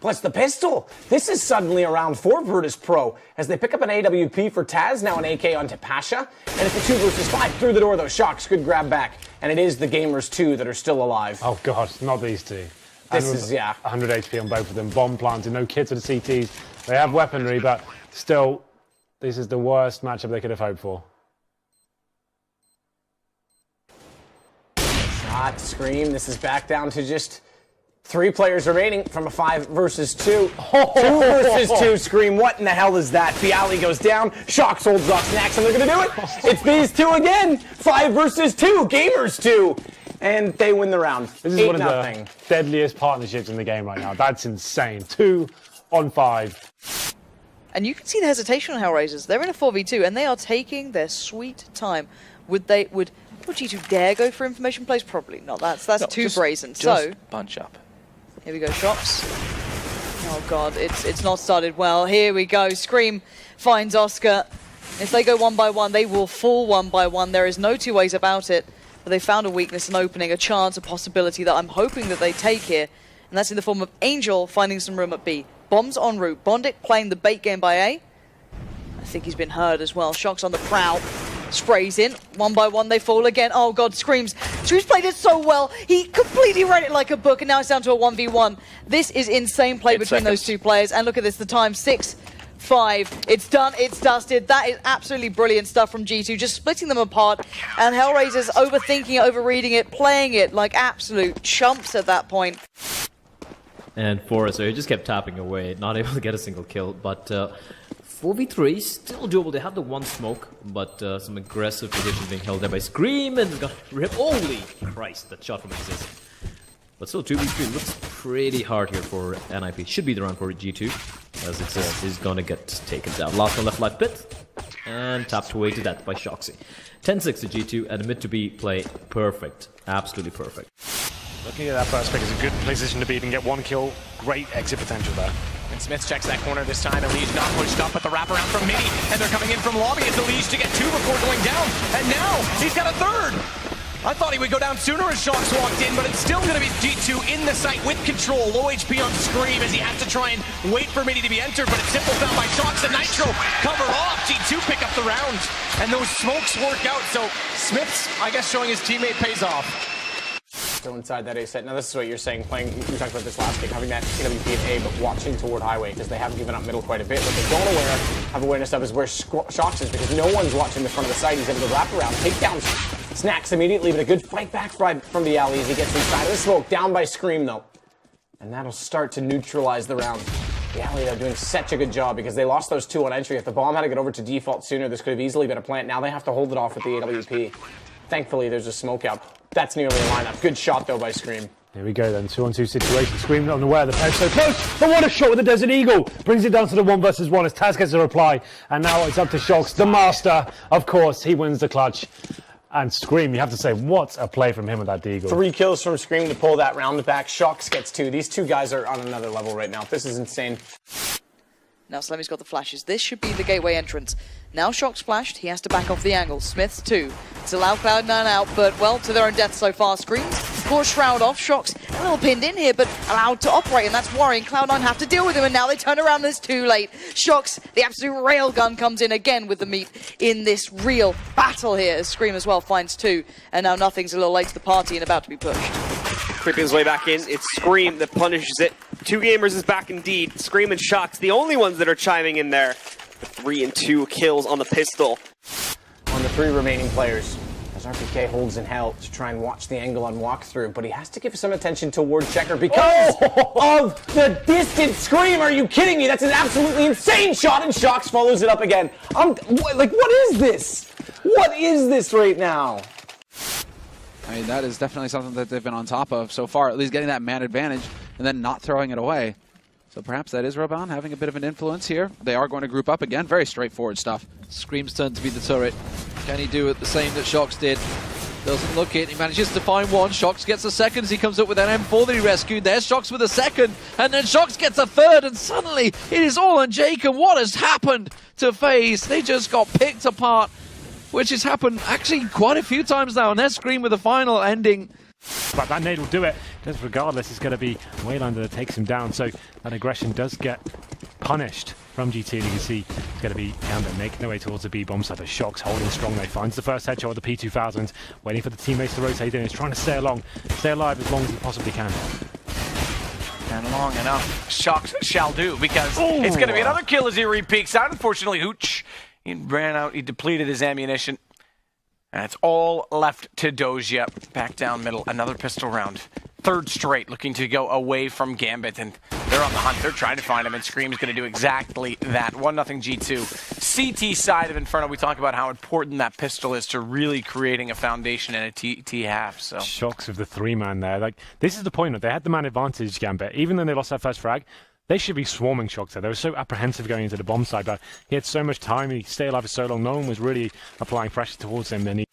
Plus the pistol. This is suddenly a round 4 Virtus Pro as they pick up an AWP for Taz, now an AK onto Pasha. And it's a 2 versus 5 through the door though. Shox, good grab back. And it is the Gamers 2 that are still alive. Oh God, not these two. This is, yeah. 100 HP on both of them. Bomb planted, no kits for the CTs. They have weaponry, but still, this is the worst matchup they could have hoped for. Shot, Scream. This is back down to just 3 players remaining from a 5 versus 2. 2 versus 2, Scream. What in the hell is that? Fiali goes down. Shox holds off Snacks, and they're going to do it. It's these two again. 5 versus 2. Gamers 2. And they win the round. This is one of the deadliest partnerships in the game right now. That's insane. 2 on 5. And you can see the hesitation on Hellraisers. They're in a 4v2, and they are taking their sweet time. Would G2 dare go for information plays? Probably not. That's no, too brazen. So bunch up. Here we go, Shox. Oh God, it's not started well. Here we go. Scream finds Oscar. If they go 1 by 1, they will fall 1 by 1. There is no 2 ways about it. But they found a weakness, an opening, a chance, a possibility that I'm hoping that they take here. And that's in the form of Angel finding some room at B. Bombs en route. Bondic playing the bait game by A. I think he's been heard as well. Shox on the prowl. Sprays in. 1 by 1 they fall again. Oh God, Screams played it so well. He completely read it like a book, and now it's down to a 1v1. This is insane play between those 2 players. And look at this, the time, 6-5. It's done, it's dusted. That is absolutely brilliant stuff from G2, just splitting them apart. And Hellraisers overthinking it, overreading it, playing it like absolute chumps at that point. And Forrester, he just kept tapping away, not able to get a single kill, but 4v3, still doable. They had the 1 smoke, but some aggressive position being held there by Scream, and got ripped. Holy Christ, that shot from Exist. But still, 2v3 looks pretty hard here for NIP. Should be the round for G2, as Exist is gonna get taken down. Last one left life pit, and tapped away to death by Shoxy. 10-6 to G2, and mid to B play perfect. Absolutely perfect. Looking at that first pick is a good position to be and get 1 kill. Great exit potential there. And Smith checks that corner this time. Elige not pushed up, but the wraparound from Mini. And they're coming in from lobby. It's Elige to get 2 before going down. And now he's got a 3rd. I thought he would go down sooner as Shox walked in, but it's still going to be G2 in the site with control. Low HP on Scream as he has to try and wait for Mini to be entered, but it's simple found by Shox. And Nitro cover off. G2 pick up the round. And those smokes work out. So Smith's, I guess, showing his teammate pays off. Still inside that A set. Now this is what you're saying, we talked about this last game, having that AWP at A, but watching toward Highway, because they have given up middle quite a bit. What they don't have awareness of is where Shox is, because no one's watching the front of the site. He's able to wrap around, take down Snacks immediately, but a good fight back from the alley as he gets inside of the smoke. Down by Scream, though. And that'll start to neutralize the round. The alley, though, doing such a good job, because they lost those 2 on entry. If the bomb had to get over to default sooner, this could have easily been a plant. Now they have to hold it off with the AWP. Thankfully, there's a smoke out. That's nearly a lineup. Good shot, though, by Scream. Here we go, then. 2-on-2 situation. Scream not unaware. The post so close. But what a shot with the Desert Eagle. Brings it down to the 1 versus 1 as Taz gets a reply. And now it's up to Shox, the master. Of course, he wins the clutch. And Scream, you have to say, what a play from him with that Deagle. 3 kills from Scream to pull that round back. Shox gets 2. These 2 guys are on another level right now. This is insane. Now Slemmy's got the flashes. This should be the gateway entrance. Now Shox flashed, he has to back off the angle. Smith's 2. To allow Cloud9 out, but well, to their own death so far. Screams, poor Shroud off. Shox a little pinned in here, but allowed to operate, and that's worrying. Cloud9 have to deal with him, and now they turn around and it's too late. Shox, the absolute railgun, comes in again with the meat in this real battle here, as Scream as well finds 2, and now Nothing's a little late to the party and about to be pushed. Creeping his way back in, it's Scream that punishes it. 2 gamers is back indeed. Scream and Shox, the only ones that are chiming in there. 3 and 2 kills on the pistol. On the 3 remaining players, as RPK holds in hell to try and watch the angle on walkthrough, but he has to give some attention toward Checker because of the distant Scream. Are you kidding me? That's an absolutely insane shot, and Shox follows it up again. What is this? What is this right now? I mean, that is definitely something that they've been on top of so far, at least getting that man advantage and then not throwing it away. So perhaps that is Roban having a bit of an influence here. They are going to group up again. Very straightforward stuff. Scream's turn to be the turret. Can he do it the same that Shox did? Doesn't look it. He manages to find 1. Shox gets a 2nd as he comes up with an M4 that he rescued. There's Shox with a 2nd. And then Shox gets a 3rd. And suddenly it is all on Jacob. What has happened to FaZe? They just got picked apart, which has happened actually quite a few times now. And there's Scream with the final ending. But that nade will do it. Just regardless, it's going to be Waylander that takes him down. So that aggression does get punished from GT. And you can see it's going to be Gambit making their way towards the B bomb side. The Shox holding strong. They finds the first headshot with the P2000, waiting for the teammates to rotate in. He's trying to stay alive as long as he possibly can. And long enough, Shox shall do, because it's going to be another kill as he re-peeks out. Unfortunately, Hooch, he ran out, he depleted his ammunition. And it's all left to Doja. Back down middle, another pistol round. Third straight, looking to go away from Gambit, and they're on the hunt. They're trying to find him, and Scream's going to do exactly that. 1-0 G2. CT side of Inferno, we talk about how important that pistol is to really creating a foundation in a TT half. So Shox with the 3-man there. Like, this is the point. They had the man advantage, Gambit. Even though they lost that first frag, they should be swarming Shox there. They were so apprehensive going into the bomb side, but he had so much time. He stayed alive for so long. No one was really applying pressure towards him. And he